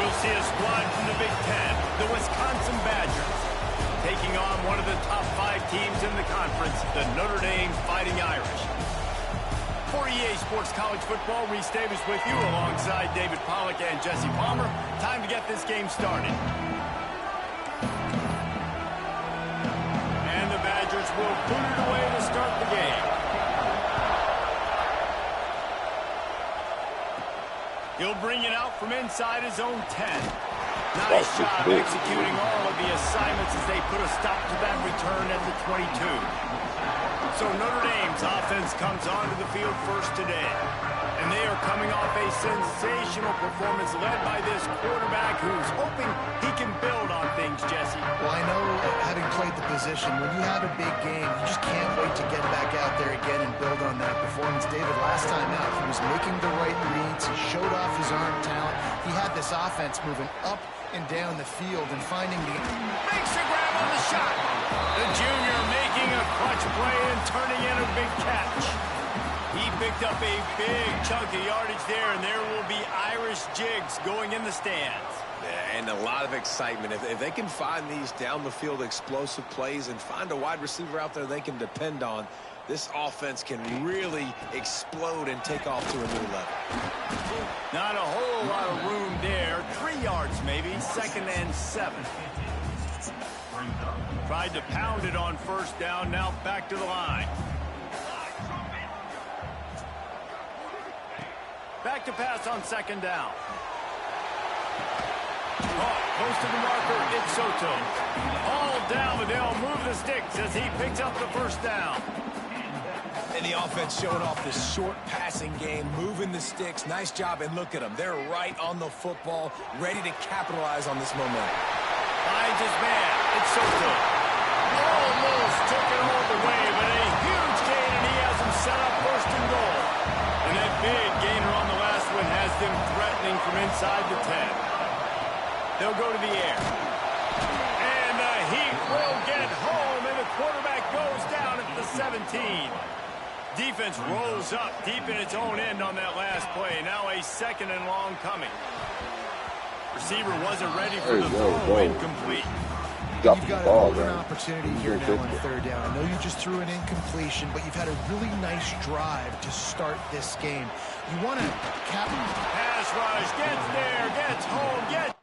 you'll see a squad from the Big Ten, the Wisconsin Badgers, taking on one of the top 5 teams in the conference, the Notre Dame Fighting Irish. For EA Sports College Football, Reese Davis with you alongside David Pollack and Jesse Palmer. Time to get this game started. And the Badgers will put it away to start the game. He'll bring it out from inside his own 10. Nice job executing all of the assignments as they put a stop to that return at the 22. So Notre Dame's offense comes onto the field first today. And they are coming off a sensational performance led by this quarterback who's hoping he can build on things, Jesse. Well, I know, having played the position, when you have a big game, you just can't wait to get back out there again and build on that performance. David, last time out, he was making the right reads. He showed off his arm talent. He had this offense moving up and down the field and finding the... Makes a grab on the shot. The junior making a clutch play and turning in a big catch. He picked up a big chunk of yardage there, and there will be Irish jigs going in the stands. Yeah, and a lot of excitement. If they can find these down-the-field explosive plays and find a wide receiver out there they can depend on, this offense can really explode and take off to a new level. Not a whole lot of room there. 3 yards maybe, 2nd and 7. Tried to pound it on first down, now back to the line. Back to pass on 2nd down. Close to the marker, it's Soto. All down, but they'll move the sticks as he picks up the first down. And the offense showing off this short passing game, moving the sticks. Nice job, and look at them. They're right on the football, ready to capitalize on this momentum. Finds his man. It's Soto. Almost took it all the way, but a huge gain, and he has him set up 1st and goal. And that big gainer on the last one has them threatening from inside the 10. They'll go to the air. And the Heat will get home, and the quarterback goes down at the 17. Defense rolls up deep in its own end on that last play. Now a 2nd and long coming. Receiver wasn't ready for the throw, incomplete. You've got a golden opportunity here now on 3rd down. I know you just threw an incompletion, but you've had a really nice drive to start this game. You want to pass rush, gets there, gets home, gets...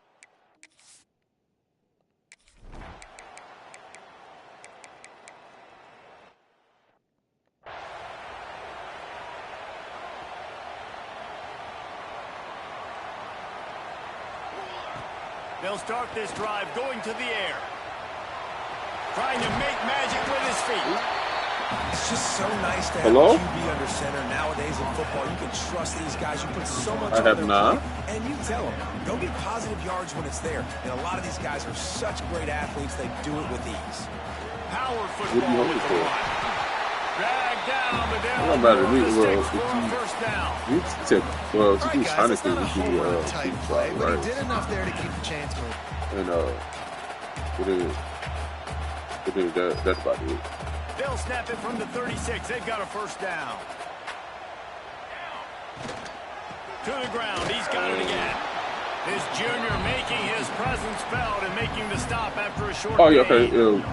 They'll start this drive going to the air. Trying to make magic with his feet. It's just so nice to have a QB under center. Nowadays in football, you can trust these guys. You put so much on their plate, and you tell them, go get positive yards when it's there. And a lot of these guys are such great athletes, they do it with ease. Power football with the run. Drag down, but they'll move the sticks for a first down. But he did enough there to keep the chains moving. And that's about it. They'll snap it from the 36. They've got a first down. To the ground. He's got it again. His junior making his presence felt and making the stop after a short okay. You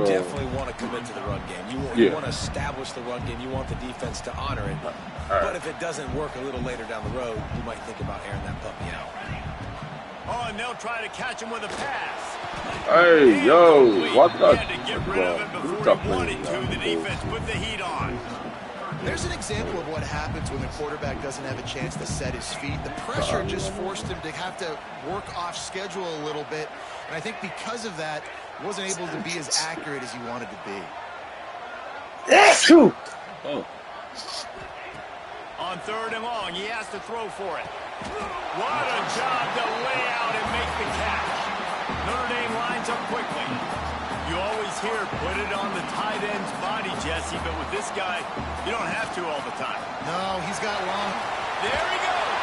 definitely want to commit to the run game. You want to establish the run game. You want the defense to honor it. But if it doesn't work a little later down the road, you might think about airing that puppy out. Oh, and they'll try to catch him with a pass. Hey, yo, what the? He had to get rid of it before he wanted to. The defense put the heat on. There's an example of what happens when the quarterback doesn't have a chance to set his feet. The pressure just forced him to have to work off schedule a little bit. And I think because of that, wasn't able to be as accurate as he wanted to be. Oh. On 3rd and long, he has to throw for it. What a job to lay out and make the catch. Notre Dame lines up quickly. You always hear put it on the tight end's body, Jesse, but with this guy, you don't have to all the time. No, he's got long. There he goes.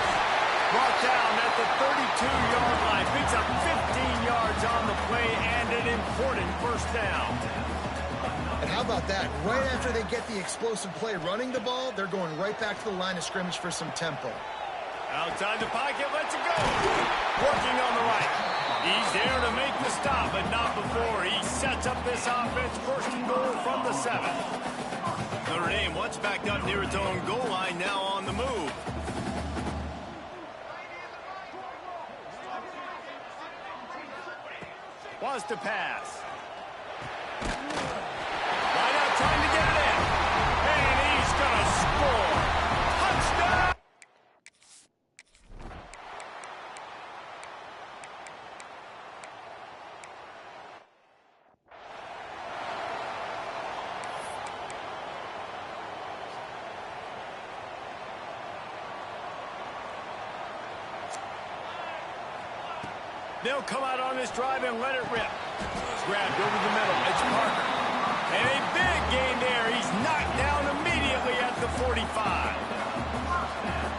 Brought down at the 32-yard line. Picks up 15 yards on the play and an important first down. And how about that? Right after they get the explosive play running the ball, they're going right back to the line of scrimmage for some tempo. Outside the pocket, lets it go. Working on the right. He's there to make the stop, but not before he sets up this offense. First and goal from the 7. Notre Dame once backed up near its own goal line, now on the move. Wants to pass. Right out trying to get it in. And he's going to score. Touchdown! They'll come out on this drive and let it rip. Grabbed over the middle. It's Parker. And a big gain there. He's knocked down immediately at the 45.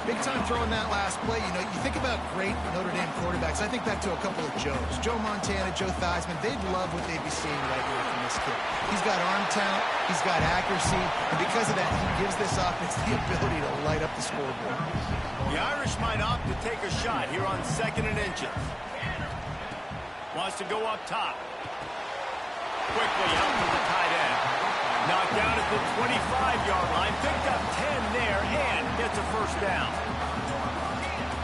Big time throwing that last play. You know, you think about great Notre Dame quarterbacks. I think back to a couple of Joes. Joe Montana, Joe Theismann. They'd love what they'd be seeing right here from this kid. He's got arm talent. He's got accuracy. And because of that, he gives this offense the ability to light up the scoreboard. The Irish might opt to take a shot here on 2nd and inches. Wants to go up top. Quickly out to the tight end. Knocked down at the 25-yard line. Picked up 10 there and gets a first down.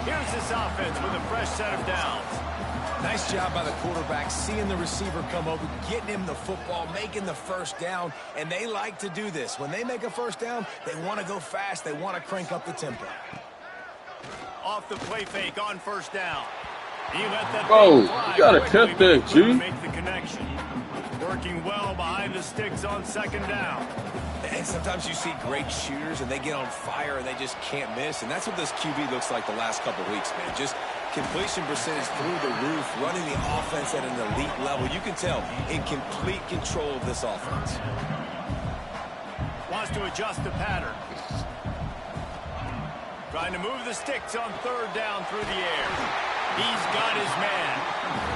Here's this offense with a fresh set of downs. Nice job by the quarterback, seeing the receiver come over, getting him the football, making the first down, and they like to do this. When they make a first down, they want to go fast. They want to crank up the tempo. Off the play fake on first down. He let that you gotta cut that, G. Make the connection. Working well behind the sticks on 2nd down. And sometimes you see great shooters and they get on fire and they just can't miss. And that's what this QB looks like the last couple weeks, man. Just completion percentage through the roof, running the offense at an elite level. You can tell in complete control of this offense. Wants to adjust the pattern. Trying to move the sticks on 3rd down through the air. He's got his man.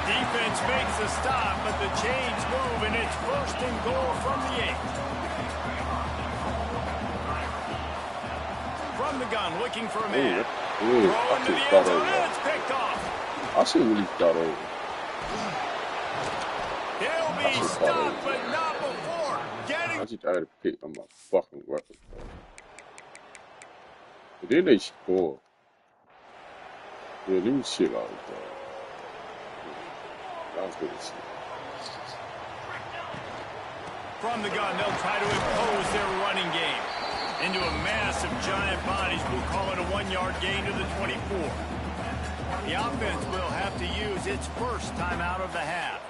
Defense makes the stop, but the chains move, and it's 1st and goal from the 8. From the gun, looking for a man. Throwing to the end zone, and it's picked off. I should really start over. He'll be stopped, but not before getting... I just had to pick on my fucking weapon. But then they score. Yeah, they was shit out of that. That was good to see. From the gun, they'll try to impose their running game. Into a mass of giant bodies, we'll call it a 1-yard gain to the 24. The offense will have to use its first timeout of the half.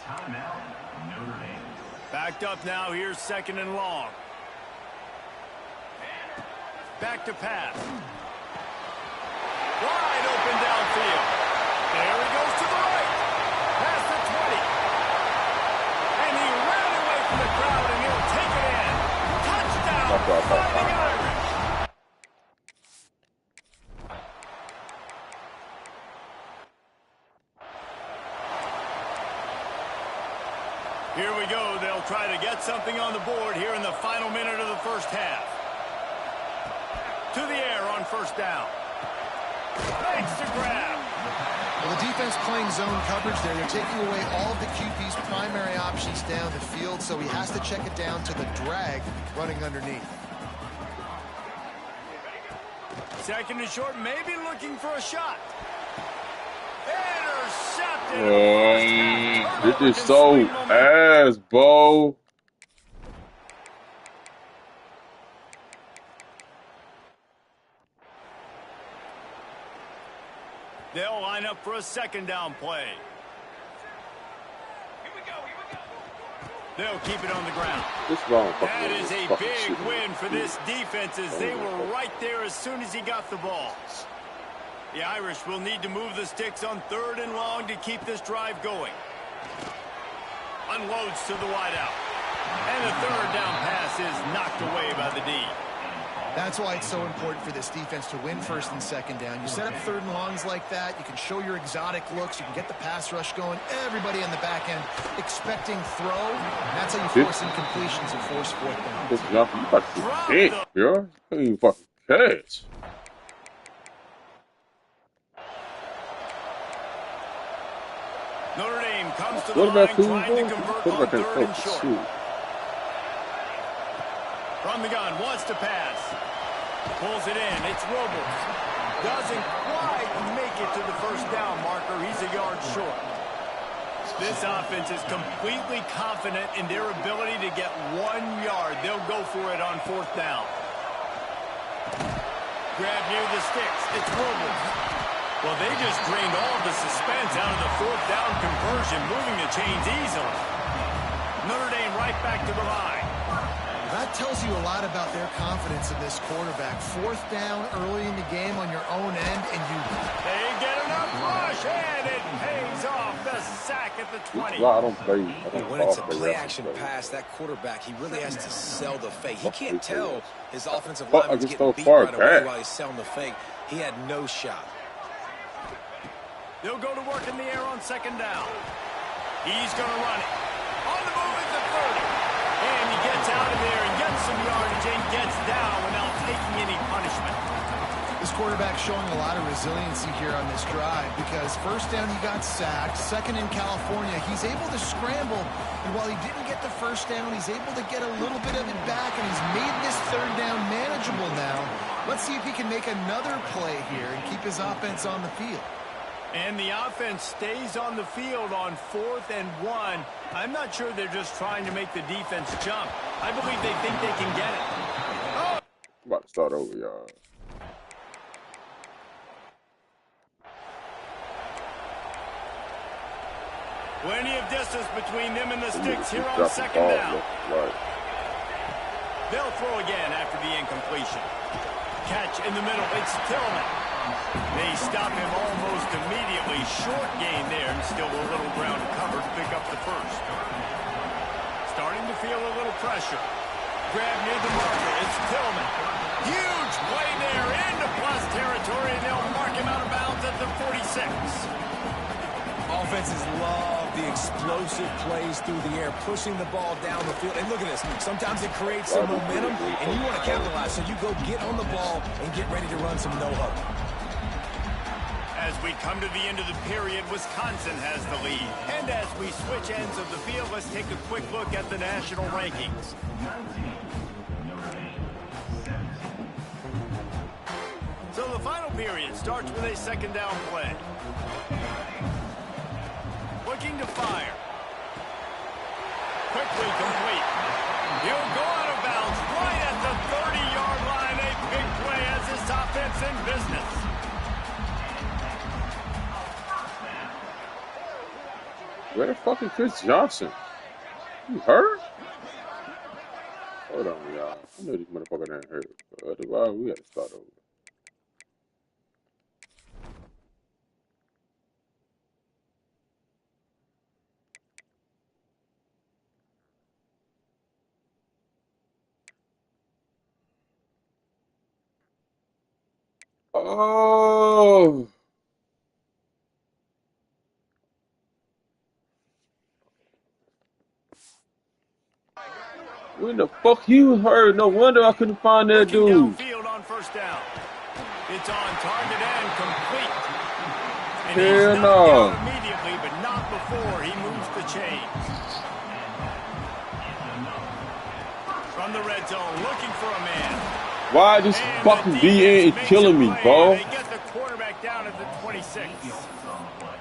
Timeout, Notre Dame. Backed up now, here's 2nd and long. Back to pass. Wide open downfield. There he goes to the right. Past the 20. And he ran away from the crowd, and he'll take it in. Touchdown, Fighting Irish. Here we go. They'll try to get something on the board here in the final minute of the first half. To the air on 1st down. Makes the grab. Well, the defense playing zone coverage there. They're taking away all of the QB's primary options down the field, so he has to check it down to the drag running underneath. 2nd and short, maybe looking for a shot. Intercepted. This is so ass, Bo. They'll line up for a 2nd down play. They'll keep it on the ground. That is a big win for this defense as they were right there as soon as he got the ball. The Irish will need to move the sticks on 3rd and long to keep this drive going. Unloads to the wideout. And the 3rd down pass is knocked away by the D. That's why it's so important for this defense to win 1st and 2nd down. You set up 3rd and longs like that. You can show your exotic looks. You can get the pass rush going. Everybody on the back end expecting throw. And that's how you force incompletions and force 4th down. This is nothing. You got to big, bro. You ain't fucking catch. Notre Dame comes to the line, trying to convert on 3rd and short. From the gun, wants to pass. Pulls it in. It's Robles. Doesn't quite make it to the first down marker. He's a yard short. This offense is completely confident in their ability to get 1 yard. They'll go for it on 4th down. Grab near the sticks. It's Robles. Well, they just drained all of the suspense out of the 4th down conversion, moving the chains easily. Notre Dame right back to the line. That tells you a lot about their confidence in this quarterback. 4th down early in the game on your own end, and they get enough rush, and it pays off. The sack at the 20. Well, I don't play. When it's a play-action pass, that quarterback, he really has to sell the fake. He can't tell his offensive lineman's getting beat right away while he's selling the fake. He had no shot. They'll go to work in the air on 2nd down. He's going to run it. On the move at the 30. And he gets out of there and gets some yardage and gets down without taking any punishment. this quarterback showing a lot of resiliency here on this drive because 1st down he got sacked, 2nd in California. He's able to scramble, and while he didn't get the 1st down, he's able to get a little bit of it back, and he's made this 3rd down manageable now. Let's see if he can make another play here and keep his offense on the field. And the offense stays on the field on 4th and 1. I'm not sure they're just trying to make the defense jump. I believe they think they can get it. Oh! About to start over, y'all. Plenty of distance between them and the sticks here on 2nd down. Right. They'll throw again after the incompletion. Catch in the middle. It's Tillman. They stop him almost immediately. Short gain there, and still a little ground to cover to pick up the 1st. Starting to feel a little pressure. Grab near the marker. It's Tillman. Huge play there into plus territory, and they'll mark him out of bounds at the 46. Offenses love the explosive plays through the air, pushing the ball down the field. And look at this. Sometimes it creates some momentum, and you want to capitalize. So you go get on the ball and get ready to run some no-huddle. As we come to the end of the period, Wisconsin has the lead. And as we switch ends of the field, let's take a quick look at the national rankings. So the final period starts with a 2nd down play. Looking to fire. Quickly complete. He'll go out of bounds right at the 30-yard line. A big play as this offense in business. Where the fuck is Chris Johnson? You hurt? Hold on, y'all. I know these motherfuckers ain't hurt. But otherwise, we gotta start over. Oh! When the fuck you hurt? No wonder I couldn't find that dude. Downfield on 1st down. It's on target and complete. And hell he's no. down immediately, but not before he moves the chains. From the red zone, looking for a man. Why this fucking DA is killing me, bro? They get the quarterback down at the 26.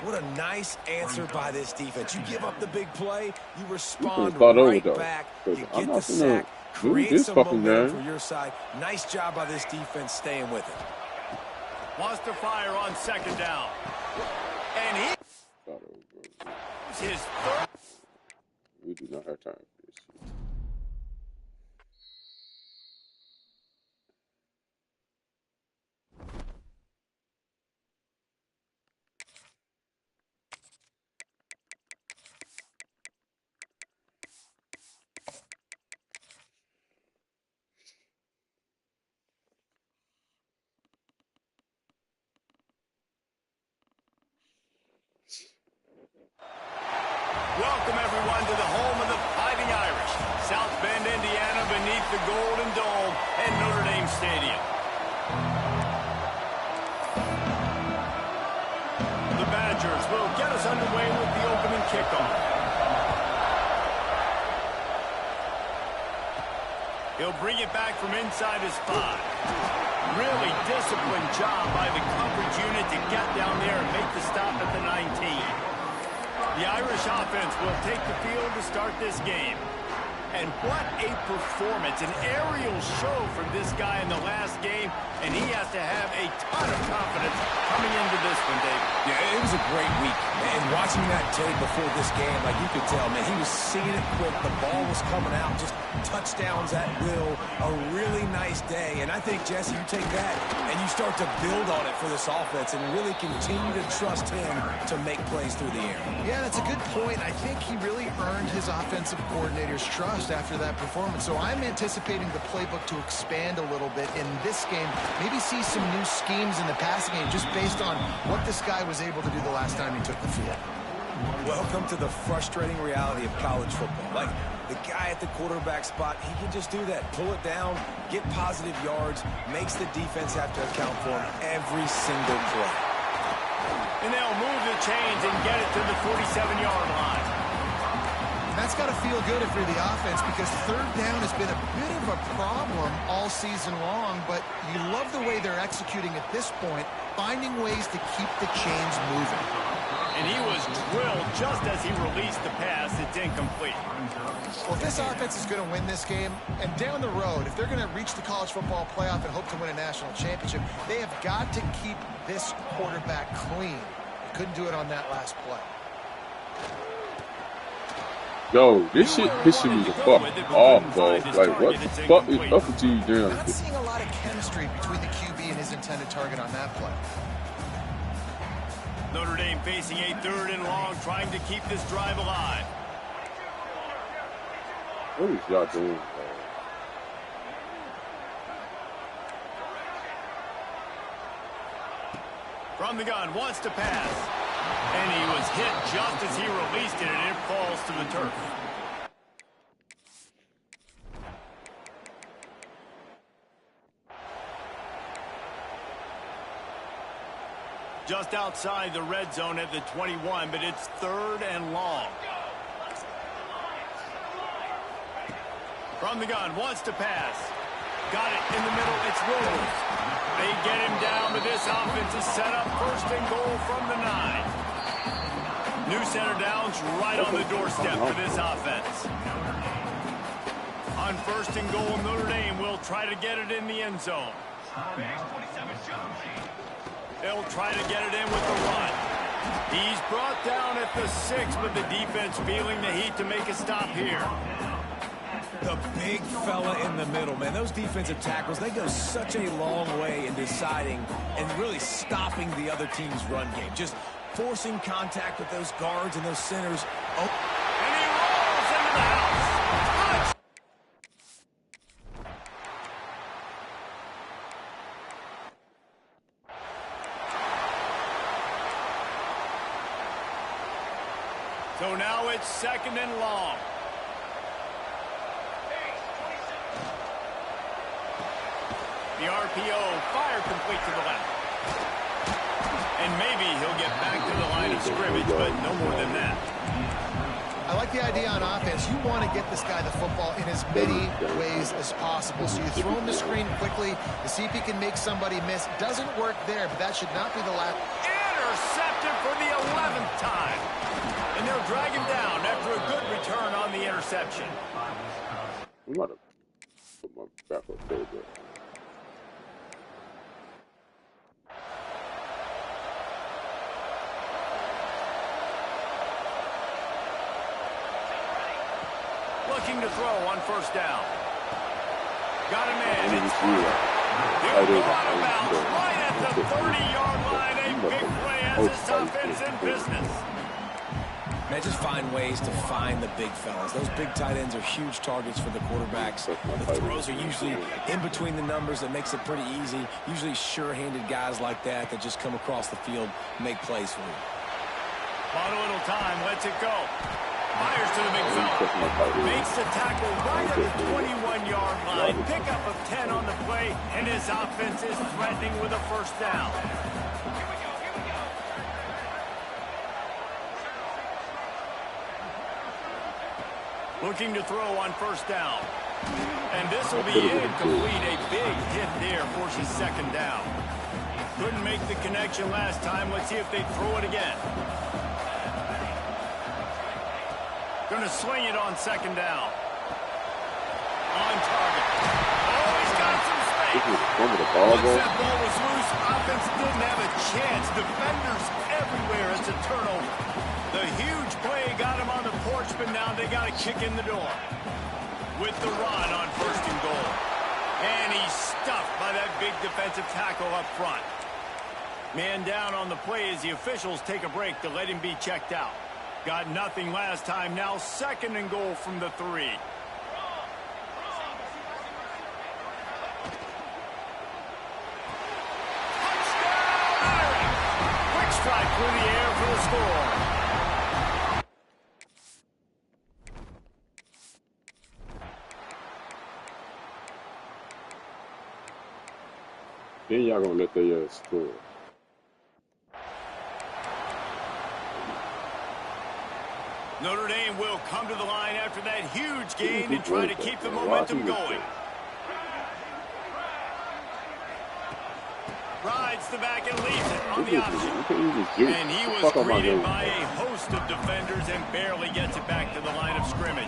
What a nice answer by this defense. You give up the big play, you respond right back, you get the sack, create some momentum for your side. Nice job by this defense staying with it. Wants to fire on 2nd down. And his 3rd. We do not have time for this shit. Welcome, everyone, to the home of the Fighting us underway with the opening kickoff. He'll bring it back from inside his 5. Really disciplined job by the coverage unit to get down there and make the stop at the 19. The Irish offense will take the field to start this game. And what a performance, an aerial show from this guy in the last game, and he has to have a ton of confidence coming into this one, Dave. Yeah, it was a great week. And watching that tape before this game, like you could tell, man, he was seeing it quick. The ball was coming out, just touchdowns at will. A really nice day. And I think, Jesse, you take that and you start to build on it for this offense and really continue to trust him to make plays through the air. Yeah, that's a good point. I think he really earned his offensive coordinator's trust after that performance. So I'm anticipating the playbook to expand a little bit in this game. Maybe see some new schemes in the passing game just based on what this guy was able to do the last time he took the field. Welcome to the frustrating reality of college football. Like, the guy at the quarterback spot, he can just do that. Pull it down, get positive yards, makes the defense have to account for him every single play. And they'll move the chains and get it to the 47-yard line. That's got to feel good if you're the offense, because third down has been a bit of a problem all season long, but you love the way they're executing at this point, finding ways to keep the chains moving. And he was drilled just as he released the pass. It's incomplete. Well, if this offense is going to win this game, and down the road, if they're going to reach the college football playoff and hope to win a national championship, they have got to keep this quarterback clean. They couldn't do it on that last play. Yo, this shit pissing me the fuck off, bro. Like, what the fuck is up with you doing? I'm not seeing a lot of chemistry between the QB and his intended target on that play. Notre Dame facing a 3rd and long, trying to keep this drive alive. What is y'all doing, bro? From the gun, wants to pass. And he was hit just as he released it, and it falls to the turf. Just outside the red zone at the 21, but it's 3rd and long. From the gun, wants to pass. Got it in the middle, it's Williams. They get him down, but this offense is set up 1st and goal from the 9. New center downs right on the doorstep for this offense. On 1st and goal, Notre Dame will try to get it in the end zone. They'll try to get it in with the run. He's brought down at the 6, but the defense feeling the heat to make a stop here. The big fella in the middle, man. Those defensive tackles, they go such a long way in deciding and really stopping the other team's run game. Just forcing contact with those guards and those centers. Oh. And he rolls into the house. Touch. So now it's 2nd and long. The RPO, fire complete to the left. And maybe he'll get back to the line of scrimmage, but no more than that. I like the idea on offense. You want to get this guy the football in as many ways as possible. So you throw him the screen quickly to see if he can make somebody miss. Doesn't work there, but that should not be the last. Intercepted for the 11th time. And they'll drag him down after a good return on the interception. I'm about to put my back up there, bro. Looking to throw on 1st down. Got a man. He'll go out of bounds right at the 30-yard line. A big play as this offense in business. Man, just find ways to find the big fellas. Those big tight ends are huge targets for the quarterbacks. The throws are usually in between the numbers. That makes it pretty easy. Usually sure-handed guys like that just come across the field, make plays for you. Bought a little time, lets it go. Fires to the big fella. Makes the tackle right at the 21-yard line. Pickup of 10 on the play, and his offense is threatening with a 1st down. Looking to throw on first down. And this will be incomplete. A big hit there forces second down. Couldn't make the connection last time. Let's see if they throw it again. Going to swing it on second down. On target. Oh, he's got some space. Once that ball was loose, offense didn't have a chance. Defenders everywhere. It's a turnover. The huge play got him on the porch, but now they got to kick in the door. With the run on first and goal. And he's stuffed by that big defensive tackle up front. Man down on the play as the officials take a break to let him be checked out. Got nothing last time. Now second and goal from the 3. Quick strike through the air for the score. Then y'all gonna let their ass score. Notre Dame will come to the line after that huge gain and try to keep the momentum going. Rides the back and leaves it on the option. And he was greeted by a host of defenders and barely gets it back to the line of scrimmage.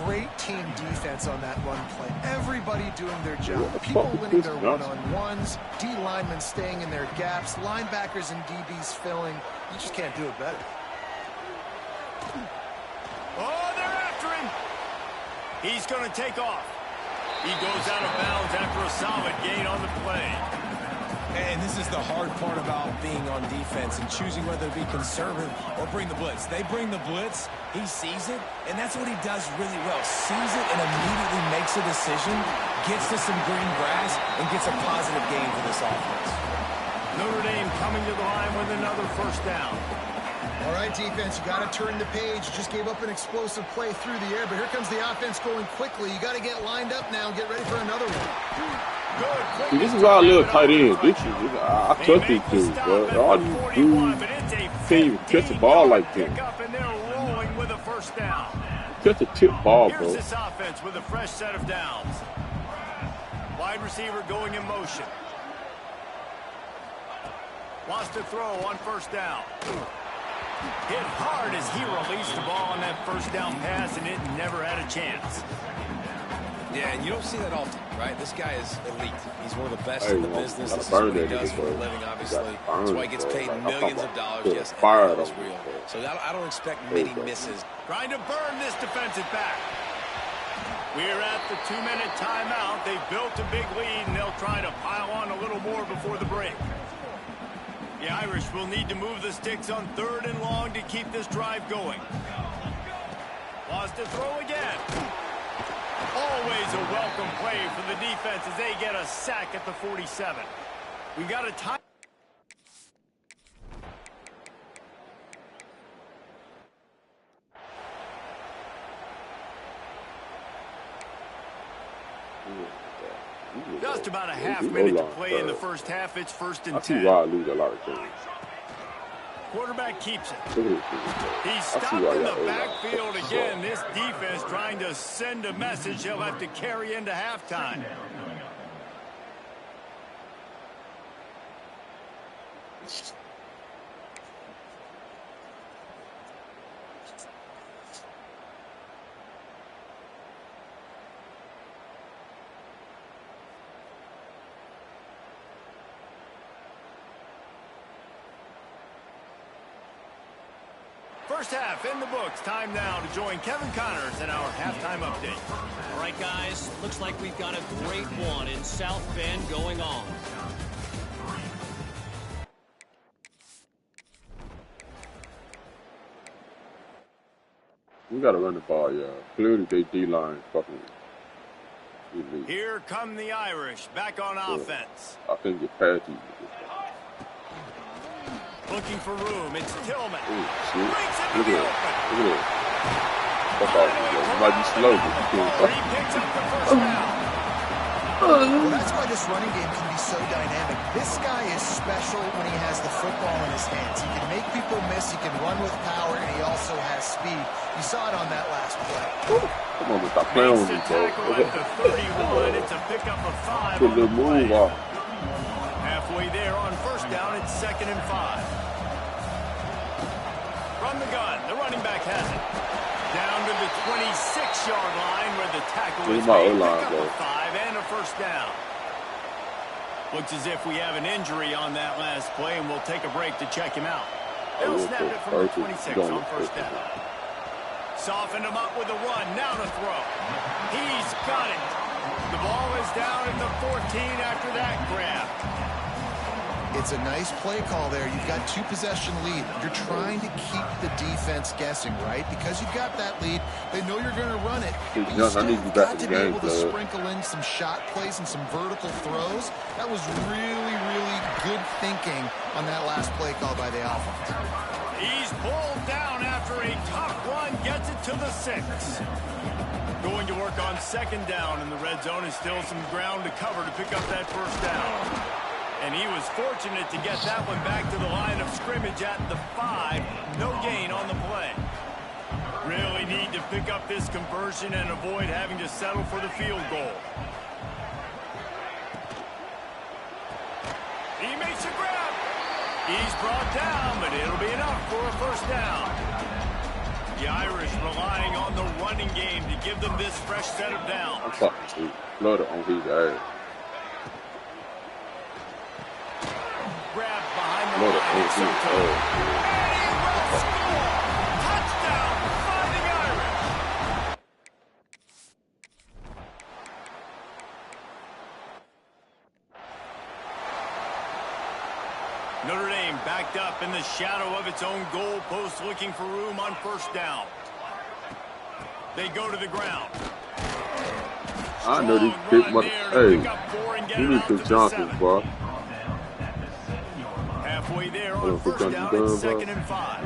Great team defense on that run play. Everybody doing their job. People winning their one-on-ones. D linemen staying in their gaps. Linebackers and DBs filling. You just can't do it better. Oh, they're after him. He's going to take off. He goes out of bounds after a solid gain on the play. And this is the hard part about being on defense and choosing whether to be conservative or bring the blitz. They bring the blitz, he sees it, and that's what he does really well. Sees it and immediately makes a decision, gets to some green grass, and gets a positive gain for this offense. Notre Dame coming to the line with another first down. All right, defense, you got to turn the page. You just gave up an explosive play through the air, but here comes the offense going quickly. You got to get lined up now and get ready for another one. See, this is why I love tight ends. I trust these dudes, but all these dudes can't even catch the ball like that. Catch a tip ball, bro. Here's this offense with a fresh set of downs. Wide receiver going in motion. Wants to throw on first down. Hit hard as he released the ball on that first down pass, and it never had a chance. Yeah, and you don't see that often, right? This guy is elite. He's one of the best in the business. This is what he does for a living, obviously. That's why he gets paid millions of dollars. Yes, and is real. So I don't expect many misses. Trying to burn this defensive back. We're at the 2-minute timeout. They built a big lead, and they'll try to pile on a little more before the break. The Irish will need to move the sticks on 3rd and long to keep this drive going. Wants to throw again. Always a welcome play for the defense as they get a sack at the 47. We got a time. Just about a half-minute to play in the first half. It's 1st and 10. I see why I lose a lot of things. Quarterback keeps it. He's stopped in the backfield again. This defense trying to send a message he'll have to carry into halftime. First half in the books. Time now to join Kevin Connors in our halftime update. All right, guys. Looks like we've got a great one in South Bend going on. We got to run the ball, yeah. Clearly, they D-line fucking elite. Here come the Irish back on offense. I think get past you. Looking for room. It's Tillman. Ooh, look at that. Look at that. Fuck off. You might be slow, but you can't. He picks up the first down. Well, that's why this running game can be so dynamic. This guy is special when he has the football in his hands. He can make people miss, he can run with power, and he also has speed. You saw it on that last play. Come on, stop playing with me, bro. It's a pickup of 5. Good little move off. Halfway there on first down, it's 2nd and 5. From the gun, the running back has it. Down to the 26-yard line where the tackle is made. Pick up a 5 and a first down. Looks as if we have an injury on that last play, and we'll take a break to check him out. They'll snap it from the 26 on first down. Soften him up with a run. Now to throw. He's got it. The ball is down at the 14 after that grab. It's a nice play call there. You've got 2-possession lead. You're trying to keep the defense guessing, right? Because you've got that lead, they know you're going to run it. But you still got to be able to sprinkle in some shot plays and some vertical throws. That was really, really good thinking on that last play call by the offense. He's pulled down after a tough run, gets it to the 6. Going to work on 2nd down in the red zone, is still some ground to cover to pick up that first down. And he was fortunate to get that one back to the line of scrimmage at the 5. No gain on the play. Really need to pick up this conversion and avoid having to settle for the field goal. He makes a grab. He's brought down, but it'll be enough for a first down. The Irish relying on the running game to give them this fresh set of downs. I'm fucking flooded on his ass. Grab behind the line. And he will score. Touchdown, Fighting Irish. Notre Dame backed up in the shadow of its own goal post, looking for room on first down. They go to the ground. I know these big mother. Hey, you need to Johnson, bro. Halfway there on first down, it's 2nd and 5.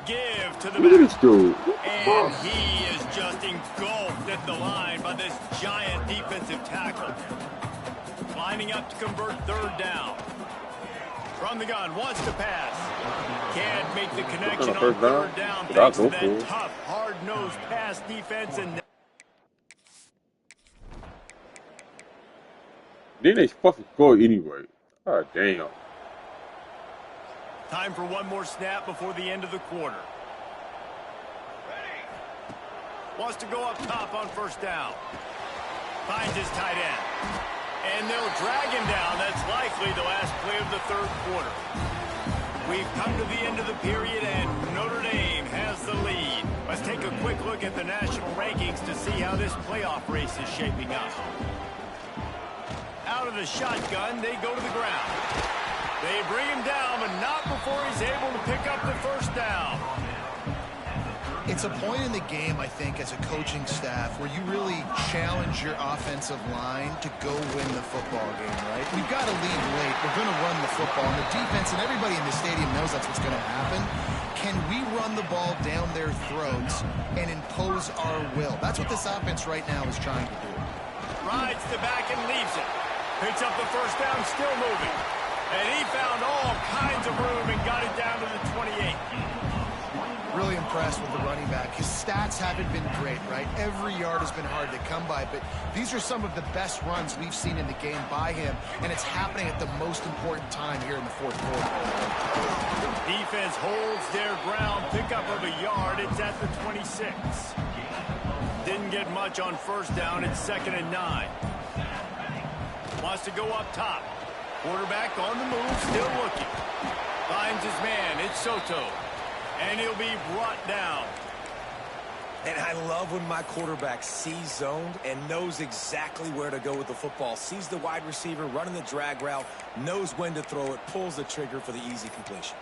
Give to the Look at this dude. And he is just engulfed at the line by this giant defensive tackle. Lining up to convert 3rd down. From the gun, wants to pass. Can't make the connection on 3rd down thanks to that tough, hard-nosed pass defense. And then they fucking score anyway. God damn. time for one more snap before the end of the quarter. Wants to go up top on first down. Finds his tight end. And they'll drag him down. That's likely the last play of the 3rd quarter. We've come to the end of the period, and Notre Dame has the lead. Let's take a quick look at the national rankings to see how this playoff race is shaping up. Out of the shotgun, they go to the ground. They bring him down, but not before he's able to pick up the first down. It's a point in the game, I think, as a coaching staff where you really challenge your offensive line to go win the football game, right? We've got to lead late. We're going to run the football. And the defense and everybody in the stadium knows that's what's going to happen. Can we run the ball down their throats and impose our will? That's what this offense right now is trying to do. Rides the back and leaves it. Picks up the first down, still moving. And he found all kinds of room and got it down to the 28. Really impressed with the running back. His stats haven't been great, right? Every yard has been hard to come by, but these are some of the best runs we've seen in the game by him, and it's happening at the most important time here in the 4th quarter. Defense holds their ground, pickup of a yard. It's at the 26. Didn't get much on first down. It's 2nd and 9. Wants to go up top. Quarterback on the move, still looking. Finds his man. It's Soto. And he'll be brought down. And I love when my quarterback sees zoned and knows exactly where to go with the football. Sees the wide receiver running the drag route, knows when to throw it, pulls the trigger for the easy completion.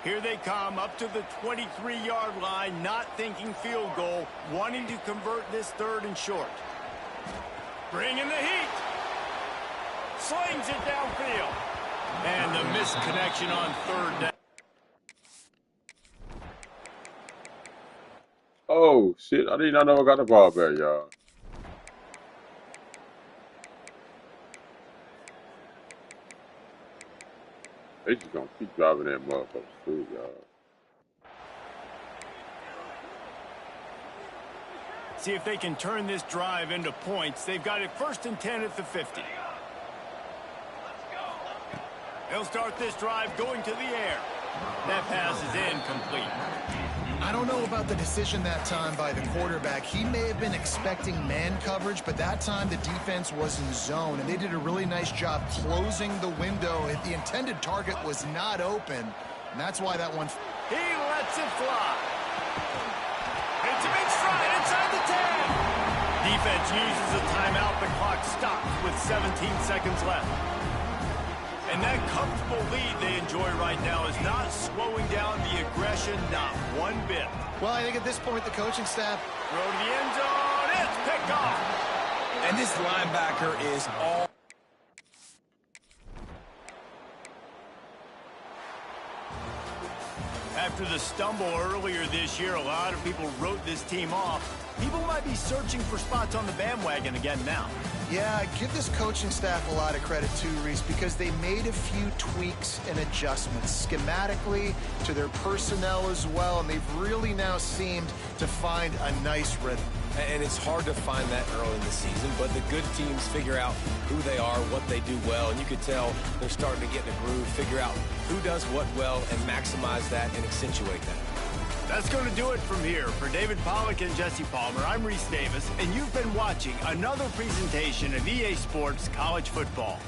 Here they come up to the 23-yard line, not thinking field goal, wanting to convert this 3rd and short. Bringing the heat. Slings it downfield. And the missed connection on 3rd down. Oh, shit. I did not know I got the ball back, y'all. They just gonna keep driving that motherfucker through, y'all. See if they can turn this drive into points. They've got it 1st and 10 at the 50. They'll start this drive going to the air. That pass is incomplete. I don't know about the decision that time by the quarterback. He may have been expecting man coverage, but that time the defense was in zone, and they did a really nice job closing the window. The intended target was not open, and that's why that one... He lets it fly. It's a big stride inside the 10. Defense uses a timeout. The clock stops with 17 seconds left. And that comfortable lead they enjoy right now is not slowing down the aggression, not one bit. Well, I think at this point, the coaching staff... Throw to the end zone. It's picked off. And this linebacker is all... After the stumble earlier this year, a lot of people wrote this team off. People might be searching for spots on the bandwagon again now. Yeah, I give this coaching staff a lot of credit too, Reese, because they made a few tweaks and adjustments schematically to their personnel as well, and they've really now seemed to find a nice rhythm. And it's hard to find that early in the season, but the good teams figure out who they are, what they do well, and you can tell they're starting to get in a groove, figure out who does what well, and maximize that and accentuate that. That's going to do it from here. For David Pollack and Jesse Palmer, I'm Reese Davis, and you've been watching another presentation of EA Sports College Football.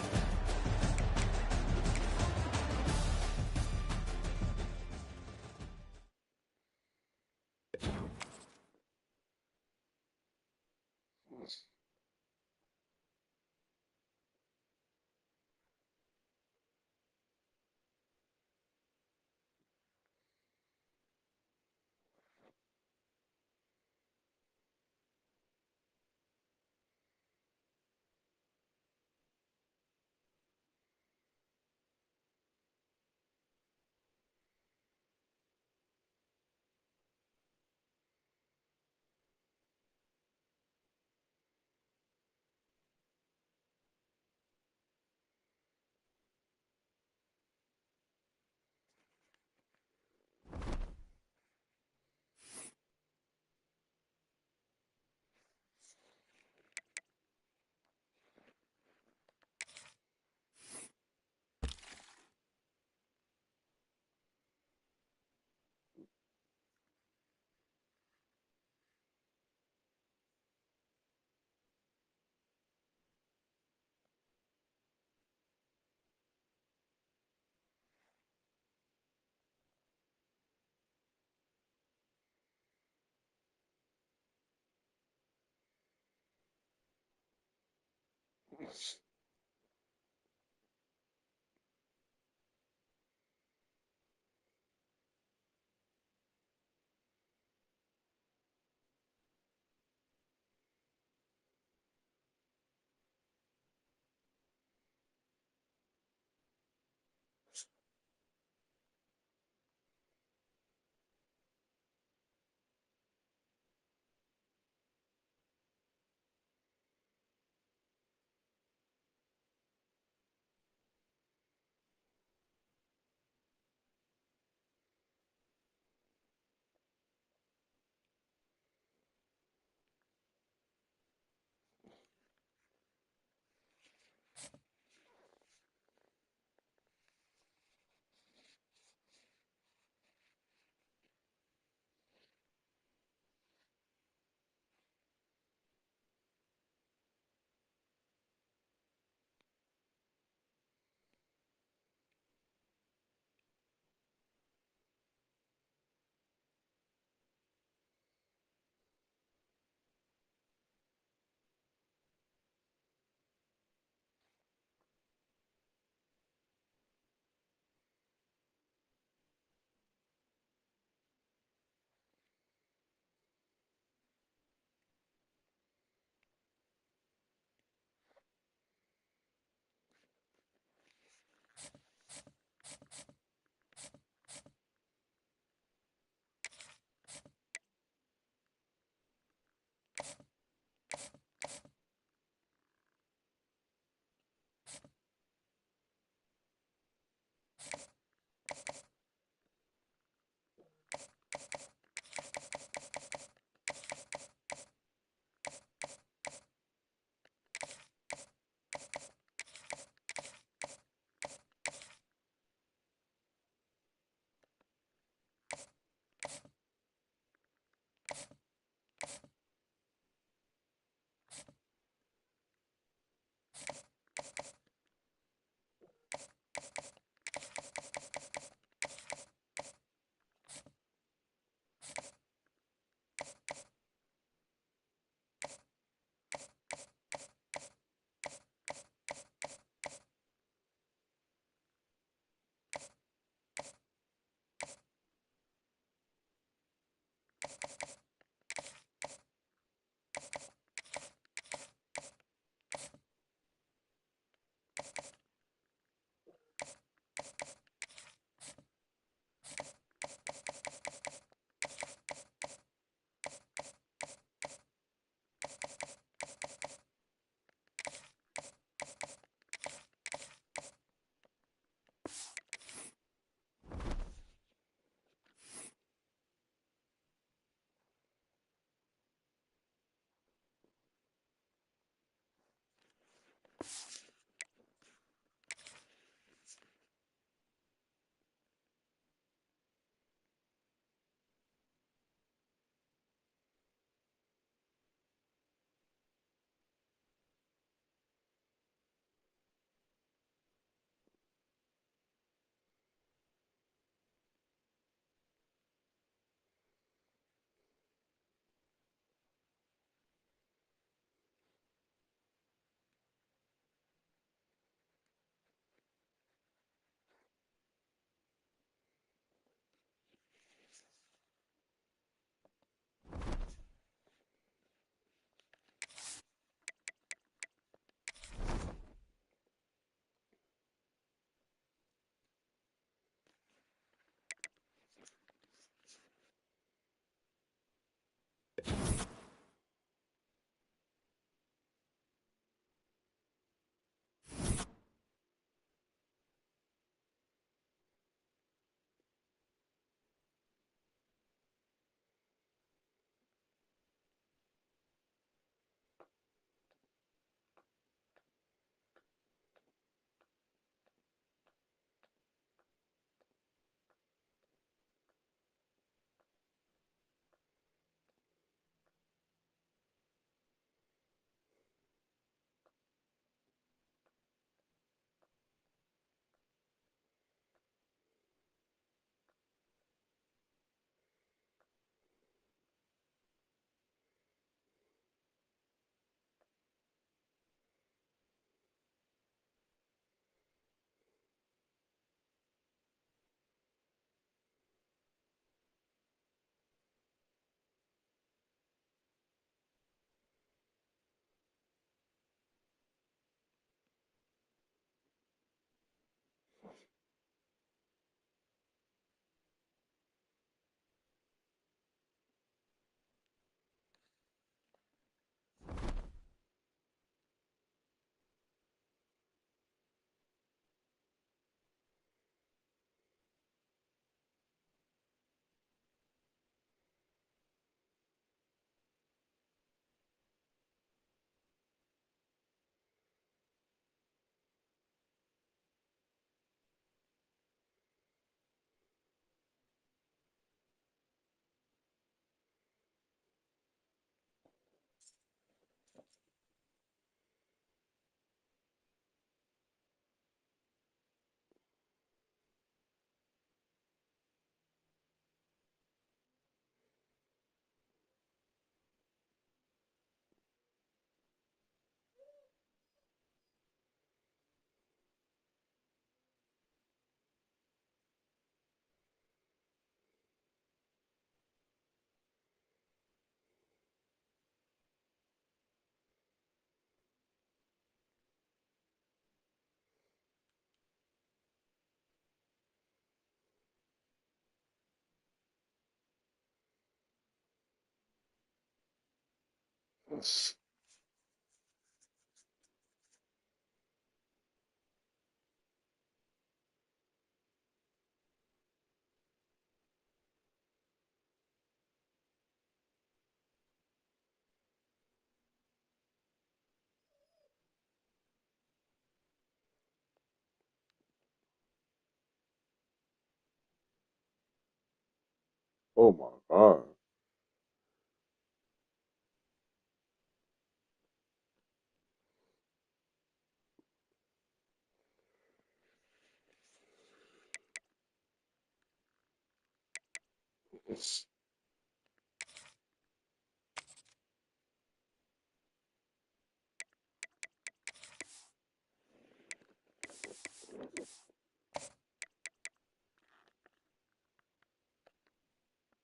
Oh my God.